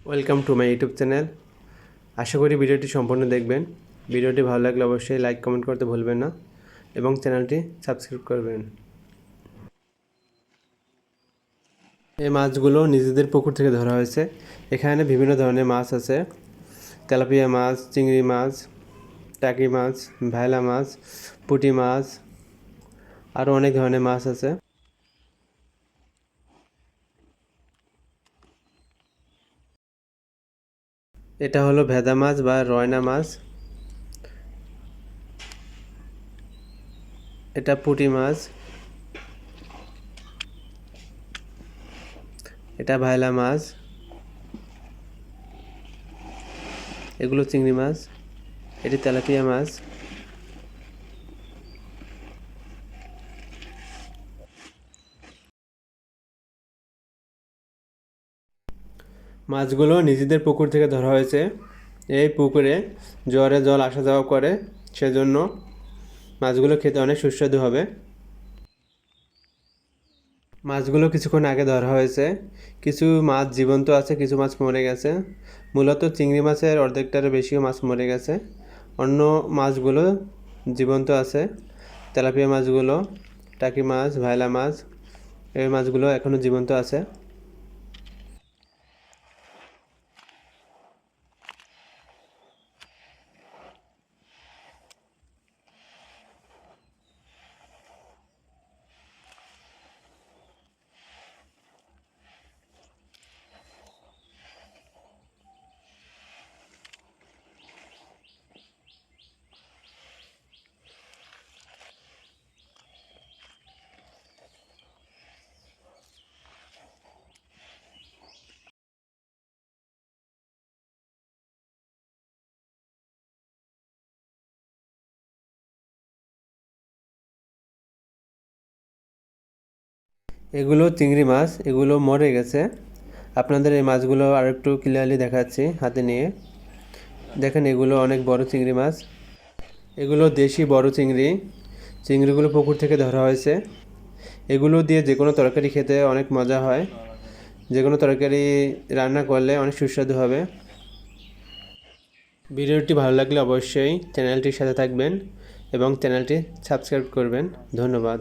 Welcome to my YouTube channel. আশা করি ভিডিওটি সম্পূর্ণ দেখবেন। ভিডিওটি ভালো লাগলে অবশ্যই লাইক কমেন্ট করতে ভুলবেন না এবং চ্যানেলটি সাবস্ক্রাইব করবেন। এই মাছগুলো নিজেদের পুকুর থেকে ধরা হয়েছে। এখানে বিভিন্ন ধরনের মাছ আছে, তেলাপিয়া মাছ, চিংড়ি মাছ, টাকি মাছ, ভায়লা মাছ, পুঁটি মাছ, আরও অনেক ধরনের মাছ আছে। এটা হলো ভেদা মাছ বা রয়না মাছ, এটা পুঁটি মাছ, এটা ভায়লা মাছ, এগুলো চিংড়ি মাছ, এটি তেলাপিয়া মাছ। মাছগুলো নিজেদের পুকুর থেকে ধরা হয়েছে। এই পুকুরে জোয়ারে জল আসা যাওয়া করে, সেজন্য মাছগুলো খেতে অনেক সুস্বাদু হবে। মাছগুলো কিছুক্ষণ আগে ধরা হয়েছে। কিছু মাছ জীবন্ত আছে, কিছু মাছ মরে গেছে। মূলত চিংড়ি মাছের অর্ধেকটারও বেশিও মাছ মরে গেছে, অন্য মাছগুলো জীবন্ত আছে। তেলাপিয়া মাছগুলো, টাকি মাছ, ভায়লা মাছ, এই মাছগুলো এখনও জীবন্ত আছে। এগুলো চিংড়ি মাছ, এগুলো মরে গেছে। আপনাদের এই মাছগুলো আর একটু ক্লিয়ারলি দেখাচ্ছি হাতে নিয়ে। দেখেন, এগুলো অনেক বড় চিংড়ি মাছ। এগুলো দেশি বড় চিংড়ি। চিংড়িগুলো পুকুর থেকে ধরা হয়েছে। এগুলো দিয়ে যে কোনো তরকারি খেতে অনেক মজা হয়, যে কোনো তরকারি রান্না করলে অনেক সুস্বাদু হবে। ভিডিওটি ভালো লাগলে অবশ্যই চ্যানেলটির সাথে থাকবেন এবং চ্যানেলটি সাবস্ক্রাইব করবেন। ধন্যবাদ।